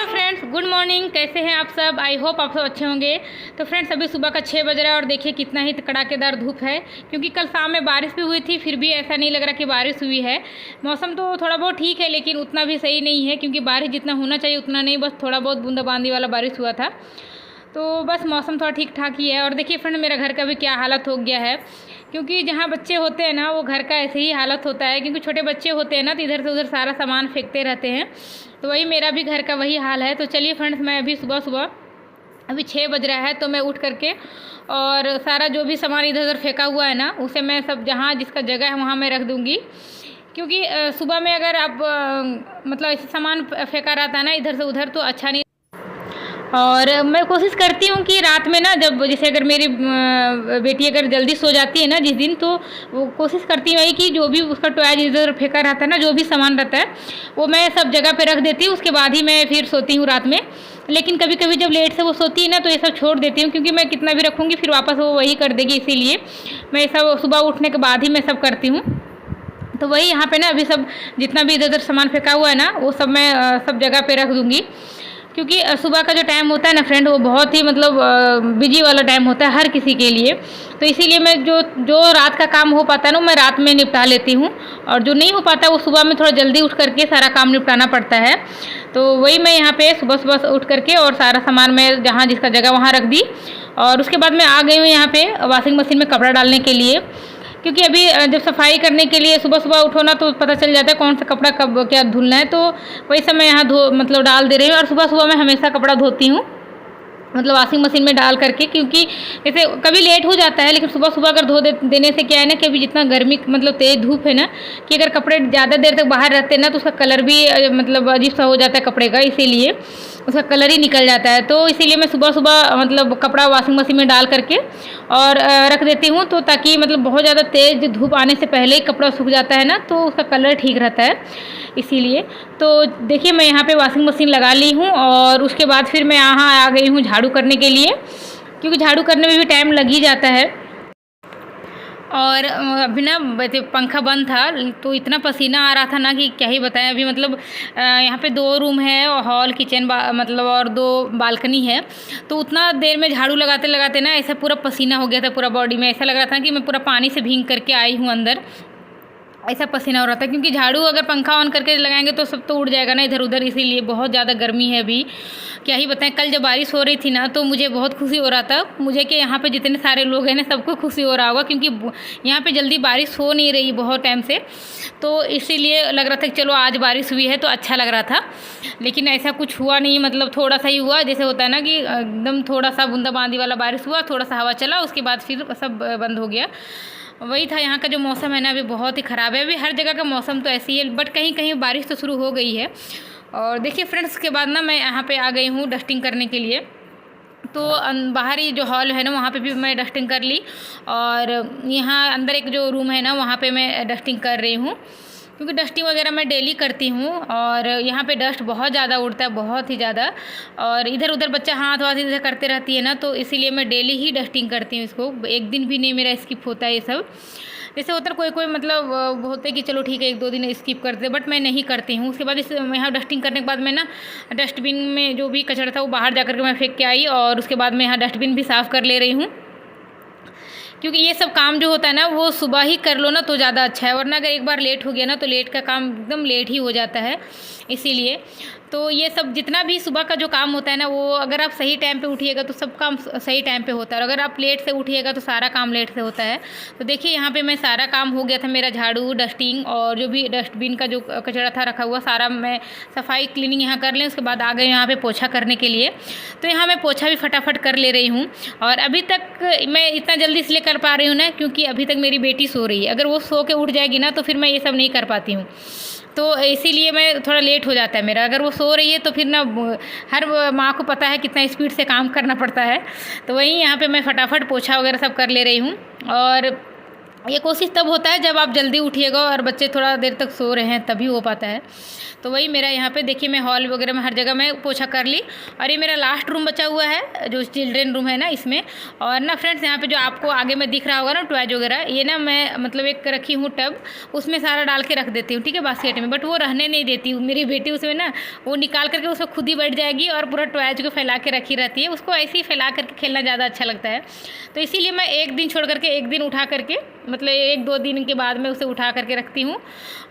Friends, good morning. कैसे हैं आप सब? आई होप आप सब अच्छे होंगे। तो फ्रेंड्स, अभी सुबह का 6 बज रहा है और देखिए कितना ही कड़ाकेदार धूप है, क्योंकि कल शाम में बारिश भी हुई थी, फिर भी ऐसा नहीं लग रहा कि बारिश हुई है। मौसम तो थोड़ा बहुत ठीक है, लेकिन उतना भी सही नहीं है, क्योंकि बारिश जितना होना चाहिए उतना नहीं, बस थोड़ा बहुत बूंदाबांदी वाला बारिश हुआ था। तो बस मौसम थोड़ा ठीक ठाक ही है। और देखिए फ्रेंड, मेरा घर का भी क्या हालत हो गया है, क्योंकि जहाँ बच्चे होते हैं ना, वो घर का ऐसे ही हालत होता है, क्योंकि छोटे बच्चे होते हैं ना, तो इधर से उधर सारा सामान फेंकते रहते हैं। तो वही मेरा भी घर का वही हाल है। तो चलिए फ्रेंड्स, मैं अभी सुबह सुबह अभी 6 बज रहा है, तो मैं उठ करके और सारा जो भी सामान इधर उधर फेंका हुआ है ना, उसे मैं सब जहाँ जिसका जगह है वहाँ मैं रख दूँगी। क्योंकि सुबह में अगर आप मतलब ऐसे सामान फेंका रहता है ना इधर से उधर, तो अच्छा नहीं। और मैं कोशिश करती हूँ कि रात में ना, जब जैसे अगर मेरी बेटी अगर जल्दी सो जाती है ना जिस दिन, तो वो कोशिश करती हूँ कि जो भी उसका टॉय इधर फेंका रहता है ना, जो भी सामान रहता है वो मैं सब जगह पे रख देती हूँ। उसके बाद ही मैं फिर सोती हूँ रात में। लेकिन कभी कभी जब लेट से वो सोती है ना, तो ये सब छोड़ देती हूँ, क्योंकि मैं कितना भी रखूँगी फिर वापस वो वही कर देगी, इसीलिए मैं सब सुबह उठने के बाद ही मैं सब करती हूँ। तो वही यहाँ पे ना अभी सब जितना भी इधर उधर सामान फेंका हुआ है ना, वो सब मैं सब जगह पे रख दूँगी। क्योंकि सुबह का जो टाइम होता है ना फ्रेंड, वो बहुत ही मतलब बिजी वाला टाइम होता है हर किसी के लिए। तो इसीलिए मैं जो जो रात का काम हो पाता है ना, मैं रात में निपटा लेती हूँ, और जो नहीं हो पाता वो सुबह में थोड़ा जल्दी उठ करके सारा काम निपटाना पड़ता है। तो वही मैं यहाँ पे सुबह सुबह उठ करके और सारा सामान मैं जहाँ जिसका जगह वहाँ रख दी। और उसके बाद मैं आ गई हूँ यहाँ पे वॉशिंग मशीन में कपड़ा डालने के लिए, क्योंकि अभी जब सफाई करने के लिए सुबह सुबह उठो ना, तो पता चल जाता है कौन सा कपड़ा कब क्या धुलना है। तो वही सब मैं यहाँ मतलब डाल दे रही हूँ। और सुबह सुबह मैं हमेशा कपड़ा धोती हूँ, मतलब वॉशिंग मशीन में डाल करके, क्योंकि जैसे कभी लेट हो जाता है, लेकिन सुबह सुबह अगर धो देने से क्या है ना, कि अभी जितना गर्मी मतलब तेज़ धूप है ना, कि अगर कपड़े ज़्यादा देर तक बाहर रहते हैं ना, तो उसका कलर भी मतलब अजीब सा हो जाता है कपड़े का, इसीलिए उसका कलर ही निकल जाता है। तो इसीलिए मैं सुबह सुबह मतलब कपड़ा वॉशिंग मशीन में डाल करके और रख देती हूँ, तो ताकि मतलब बहुत ज़्यादा तेज़ धूप आने से पहले ही कपड़ा सूख जाता है ना, तो उसका कलर ठीक रहता है, इसीलिए। तो देखिए मैं यहाँ पे वॉशिंग मशीन लगा ली हूँ, और उसके बाद फिर मैं यहाँ आ गई हूँ झाड़ू करने के लिए, क्योंकि झाड़ू करने में भी टाइम लग ही जाता है। और अभी ना वैसे पंखा बंद था, तो इतना पसीना आ रहा था ना कि क्या ही बताएं। अभी मतलब यहाँ पे 2 रूम है, और हॉल किचन मतलब और 2 बालकनी है। तो उतना देर में झाड़ू लगाते लगाते ना ऐसा पूरा पसीना हो गया था पूरा बॉडी में। ऐसा लग रहा था कि मैं पूरा पानी से भीग करके आई हूँ अंदर, ऐसा पसीना हो रहा था। क्योंकि झाड़ू अगर पंखा ऑन करके लगाएंगे तो सब तो उड़ जाएगा ना इधर उधर, इसीलिए बहुत ज़्यादा गर्मी है अभी, क्या ही बताएं। कल जब बारिश हो रही थी ना, तो मुझे बहुत खुशी हो रहा था मुझे, कि यहाँ पे जितने सारे लोग हैं ना, सबको खुशी हो रहा होगा, क्योंकि यहाँ पे जल्दी बारिश हो नहीं रही बहुत टाइम से। तो इसीलिए लग रहा था कि चलो आज बारिश हुई है तो अच्छा लग रहा था। लेकिन ऐसा कुछ हुआ नहीं, मतलब थोड़ा सा ही हुआ, जैसे होता है ना कि एकदम थोड़ा सा बूंदाबांदी वाला बारिश हुआ, थोड़ा सा हवा चला, उसके बाद फिर सब बंद हो गया। वही था। यहाँ का जो मौसम है ना, अभी बहुत ही ख़राब है। अभी हर जगह का मौसम तो ऐसी है, बट कहीं कहीं बारिश तो शुरू हो गई है। और देखिए फ्रेंड्स, के बाद ना मैं यहाँ पे आ गई हूँ डस्टिंग करने के लिए। तो बाहर ही जो हॉल है ना, वहाँ पे भी मैं डस्टिंग कर ली, और यहाँ अंदर एक जो रूम है ना, वहाँ पे मैं डस्टिंग कर रही हूँ, क्योंकि डस्टिंग वगैरह मैं डेली करती हूँ। और यहाँ पे डस्ट बहुत ज़्यादा उड़ता है, बहुत ही ज़्यादा, और इधर उधर बच्चा हाथ वाथ इधर करते रहती है ना, तो इसीलिए मैं डेली ही डस्टिंग करती हूँ इसको। एक दिन भी नहीं मेरा स्किप होता है ये सब। जैसे होता है कोई कोई मतलब होते कि चलो ठीक है 1-2 दिन स्किप करते, बट मैं नहीं करती हूँ। उसके बाद इस यहाँ डस्टिंग करने के बाद मैं ना डस्टबिन में जो भी कचरा था वो बाहर जा कर के मैं फेंक के आई, और उसके बाद मैं यहाँ डस्टबिन भी साफ़ कर ले रही हूँ। क्योंकि ये सब काम जो होता है ना, वो सुबह ही कर लो ना तो ज़्यादा अच्छा है, वरना अगर एक बार लेट हो गया ना, तो लेट का काम एकदम लेट ही हो जाता है, इसीलिए। तो ये सब जितना भी सुबह का जो काम होता है ना, वो अगर आप सही टाइम पे उठिएगा तो सब काम सही टाइम पे होता है, और अगर आप लेट से उठिएगा तो सारा काम लेट से होता है। तो देखिए यहाँ पे मैं सारा काम हो गया था मेरा, झाड़ू डस्टिंग और जो भी डस्टबिन का जो कचरा था रखा हुआ, सारा मैं सफाई क्लीनिंग यहाँ कर लें। उसके बाद आ गए यहाँ पे पोछा करने के लिए। तो यहाँ मैं पोछा भी फटाफट कर ले रही हूँ। और अभी तक मैं इतना जल्दी इसलिए कर पा रही हूँ ना, क्योंकि अभी तक मेरी बेटी सो रही है। अगर वो सो के उठ जाएगी ना, तो फिर मैं ये सब नहीं कर पाती हूँ, तो इसीलिए मैं थोड़ा लेट हो जाता है मेरा। अगर वो सो रही है तो फिर ना, हर माँ को पता है कितना स्पीड से काम करना पड़ता है। तो वहीं यहाँ पे मैं फटाफट पोछा वगैरह सब कर ले रही हूँ। और ये कोशिश तब होता है जब आप जल्दी उठिएगा और बच्चे थोड़ा देर तक सो रहे हैं, तभी हो पाता है। तो वही मेरा यहाँ पे देखिए, मैं हॉल वगैरह में हर जगह मैं पोछा कर ली। और ये मेरा लास्ट रूम बचा हुआ है, जो चिल्ड्रेन रूम है ना, इसमें। और ना फ्रेंड्स, यहाँ पे जो आपको आगे में दिख रहा होगा ना टॉयज वगैरह, ये ना मैं मतलब एक रखी हूँ टब, उसमें सारा डाल के रख देती हूँ, ठीक है, बास्केट में। बट वो रहने नहीं देती हूँ मेरी बेटी, उसमें ना वो निकाल करके उसमें खुद ही बैठ जाएगी और पूरा टॉयज को फैला के रखी रहती है। उसको ऐसे ही फैला करके खेलना ज़्यादा अच्छा लगता है। तो इसीलिए मैं एक दिन छोड़ करके एक दिन उठा करके, मतलब 1-2 दिन के बाद मैं उसे उठा करके रखती हूँ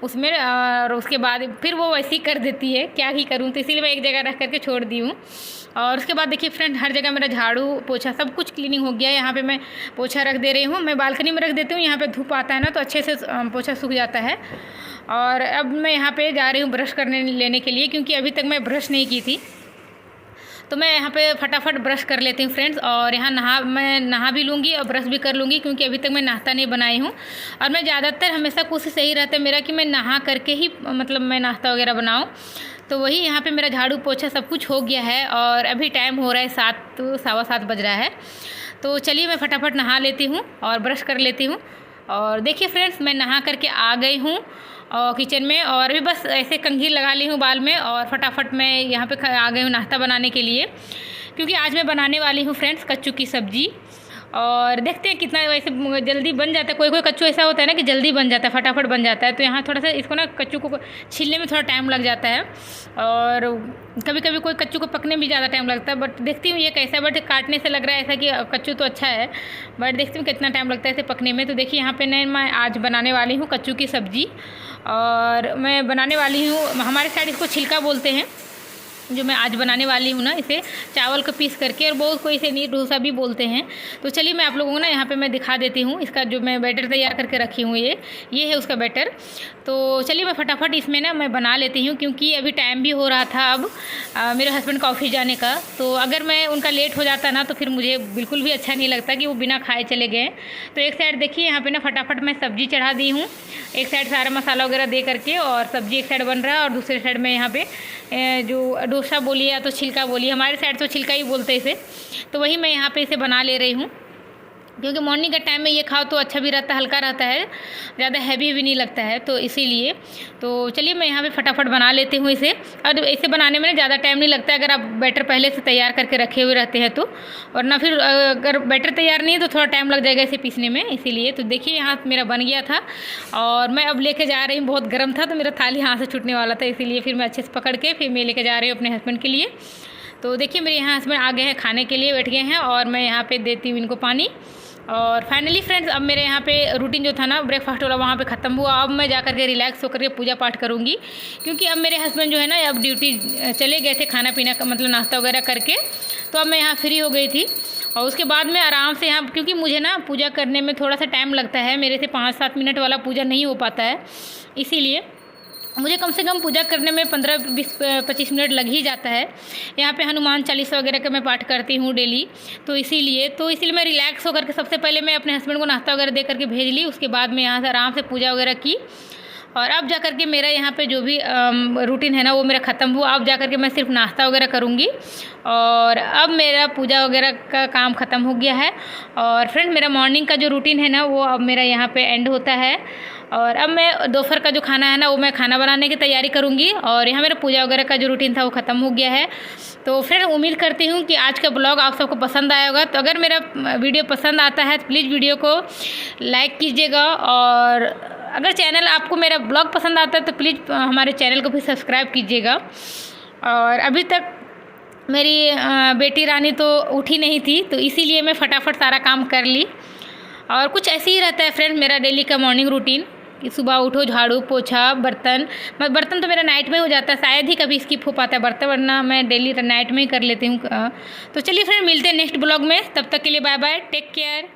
उसमें, और उसके बाद फिर वो वैसे ही कर देती है, क्या ही करूँ। तो इसीलिए मैं एक जगह रख करके छोड़ दी हूँ। और उसके बाद देखिए फ्रेंड, हर जगह मेरा झाड़ू पोछा सब कुछ क्लीनिंग हो गया है। यहाँ पे मैं पोछा रख दे रही हूँ, मैं बालकनी में रख देती हूँ, यहाँ पे धूप आता है ना तो अच्छे से पोछा सूख जाता है। और अब मैं यहाँ पे जा रही हूँ ब्रश करने लेने के लिए, क्योंकि अभी तक मैं ब्रश नहीं की थी। तो मैं यहाँ पे फटाफट ब्रश कर लेती हूँ फ्रेंड्स। और यहाँ मैं नहा भी लूँगी और ब्रश भी कर लूँगी, क्योंकि अभी तक मैं नाश्ता नहीं बनाई हूँ। और मैं ज़्यादातर हमेशा कोशिश यही रहता है मेरा कि मैं नहा करके ही मतलब मैं नाश्ता वगैरह बनाऊँ। तो वही यहाँ पे मेरा झाड़ू पोछा सब कुछ हो गया है। और अभी टाइम हो रहा है 7, 7:15 बज रहा है। तो चलिए मैं फटाफट नहा लेती हूँ और ब्रश कर लेती हूँ। और देखिए फ्रेंड्स, मैं नहा करके आ गई हूँ और किचन में, और अभी बस ऐसे कंघी लगा ली हूँ बाल में, और फटाफट मैं यहाँ पे आ गई हूँ नाश्ता बनाने के लिए, क्योंकि आज मैं बनाने वाली हूँ फ्रेंड्स कच्चू की सब्ज़ी। और देखते हैं कितना वैसे जल्दी बन जाता है। कोई कोई कच्चू ऐसा होता है ना कि जल्दी बन जाता है, फटाफट बन जाता है। तो यहाँ थोड़ा सा इसको ना कच्चू को छीलने में थोड़ा टाइम लग जाता है, और कभी कभी कोई कच्चू को पकने में भी ज़्यादा टाइम लगता है। बट देखती हूँ ये कैसा है, बट काटने से लग रहा है ऐसा कि कच्चू तो अच्छा है, बट देखती हूँ कितना टाइम लगता है इसे पकने में। तो देखिए यहाँ पर मैं आज बनाने वाली हूँ कच्चू की सब्ज़ी। और मैं बनाने वाली हूँ, हमारे साइड इसको छिलका बोलते हैं, जो मैं आज बनाने वाली हूँ ना, इसे चावल को पीस करके, और बहुत कोई इसे नीर डोसा भी बोलते हैं। तो चलिए मैं आप लोगों को ना यहाँ पे मैं दिखा देती हूँ इसका जो मैं बैटर तैयार करके रखी हूँ, ये है उसका बैटर। तो चलिए मैं फटाफट इसमें ना मैं बना लेती हूँ, क्योंकि अभी टाइम भी हो रहा था अब मेरे हस्बैंड का ऑफिस जाने का। तो अगर मैं उनका लेट हो जाता ना तो फिर मुझे बिल्कुल भी अच्छा नहीं लगता कि वो बिना खाए चले गए। तो एक साइड देखिए यहाँ पे ना फटाफट मैं सब्ज़ी चढ़ा दी हूँ, एक साइड सारा मसाला वगैरह दे करके, और सब्ज़ी एक साइड बन रहा है, और दूसरे साइड में यहाँ पे जो डोसा बोलिए या तो छिलका बोलिए, हमारे साइड तो छिलका ही बोलते हैं इसे। तो वही मैं यहाँ पे इसे बना ले रही हूँ, क्योंकि मॉर्निंग का टाइम में ये खाओ तो अच्छा भी रहता है, हल्का रहता है, ज़्यादा हैवी भी नहीं लगता है, तो इसीलिए। तो चलिए मैं यहाँ पे फटाफट बना लेती हूँ इसे। और इसे बनाने में ना ज़्यादा टाइम नहीं लगता है, अगर आप बैटर पहले से तैयार करके रखे हुए रहते हैं तो। और ना फिर अगर बैटर तैयार नहीं है तो थोड़ा टाइम लग जाएगा इसे पीसने में, इसीलिए। तो देखिए यहाँ मेरा बन गया था, और मैं अब लेके जा रही हूँ, बहुत गर्म था तो मेरा थाली हाथ से छूटने वाला था, इसीलिए फिर मैं अच्छे से पकड़ के फिर मैं लेके जा रही हूँ अपने हस्बैंड के लिए। तो देखिए मेरे यहाँ हस्बैंड आ गए हैं, खाने के लिए बैठ गए हैं, और मैं यहाँ पे देती हूँ इनको पानी। और फाइनली फ्रेंड्स, अब मेरे यहाँ पे रूटीन जो था ना ब्रेकफास्ट वाला, वहाँ पे ख़त्म हुआ। अब मैं जा करके रिलैक्स होकर के पूजा पाठ करूँगी, क्योंकि अब मेरे हस्बैंड जो है ना अब ड्यूटी चले गए थे, खाना पीना का मतलब नाश्ता वगैरह करके। तो अब मैं यहाँ फ्री हो गई थी, और उसके बाद में आराम से यहाँ, क्योंकि मुझे ना पूजा करने में थोड़ा सा टाइम लगता है, मेरे से 5-7 मिनट वाला पूजा नहीं हो पाता है, इसीलिए मुझे कम से कम पूजा करने में 15-20-25 मिनट लग ही जाता है। यहाँ पे हनुमान चालीसा वगैरह का मैं पाठ करती हूँ डेली, तो इसीलिए मैं रिलैक्स होकर के सबसे पहले मैं अपने हस्बैंड को नाश्ता वगैरह दे करके भेज ली। उसके बाद मैं यहाँ से आराम से पूजा वगैरह की, और अब जा करके मेरा यहाँ पे जो भी रूटीन है ना वो मेरा ख़त्म हुआ। अब जा करके मैं सिर्फ नाश्ता वगैरह करूँगी, और अब मेरा पूजा वगैरह का काम ख़त्म हो गया है। और फ्रेंड, मेरा मॉर्निंग का जो रूटीन है ना वो अब मेरा यहाँ पे एंड होता है, और अब मैं दोपहर का जो खाना है ना वो मैं खाना बनाने की तैयारी करूँगी। और यहाँ मेरा पूजा वगैरह का जो रूटीन था वो ख़त्म हो गया है। तो फ्रेंड, उम्मीद करती हूँ कि आज का ब्लॉग आप सबको पसंद आया होगा। तो अगर मेरा वीडियो पसंद आता है तो प्लीज़ वीडियो को लाइक कीजिएगा, और अगर चैनल आपको मेरा ब्लॉग पसंद आता है तो प्लीज़ हमारे चैनल को भी सब्सक्राइब कीजिएगा। और अभी तक मेरी बेटी रानी तो उठी नहीं थी, तो इसीलिए मैं फटाफट सारा काम कर ली। और कुछ ऐसे ही रहता है फ्रेंड मेरा डेली का मॉर्निंग रूटीन, कि सुबह उठो, झाड़ू पोछा, बर्तन तो मेरा नाइट में हो जाता है, शायद ही कभी स्किप हो पाता है बर्तन, वरना मैं डेली नाइट में ही कर लेती हूँ। तो चलिए फ्रेंड, मिलते हैं नेक्स्ट ब्लॉग में, तब तक के लिए बाय बाय, टेक केयर।